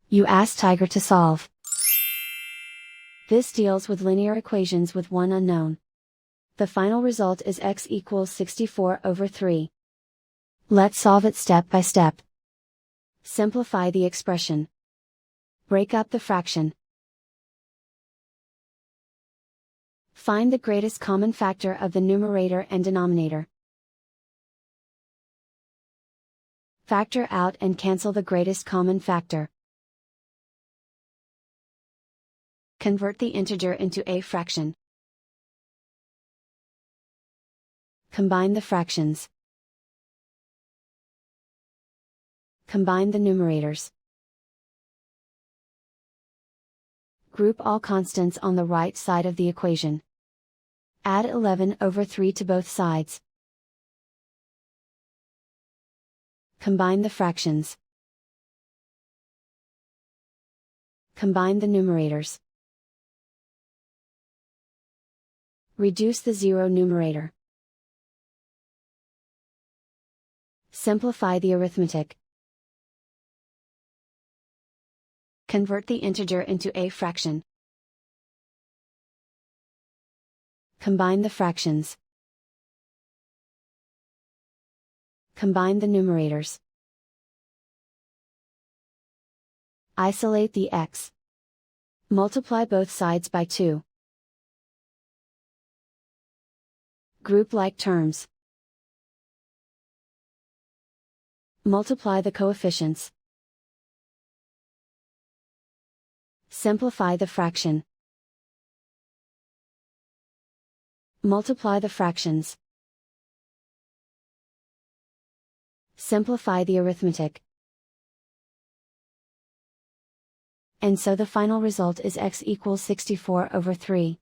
You ask Tiger to solve. This deals with linear equations with one unknown. The final result is x equals 64/3. Let's solve it step by step. Simplify the expression. Break up the fraction. Find the greatest common factor of the numerator and denominator. Factor out and cancel the greatest common factor. Convert the integer into a fraction. Combine the fractions. Combine the numerators. Group all constants on the right side of the equation. Add 11/3 to both sides. Combine the fractions. Combine the numerators. Reduce the zero numerator. Simplify the arithmetic. Convert the integer into a fraction. Combine the fractions. Combine the numerators. Isolate the x. Multiply both sides by 2. Group like terms. Multiply the coefficients. Simplify the fraction. Multiply the fractions. Simplify the arithmetic. And so the final result is x equals 64/3.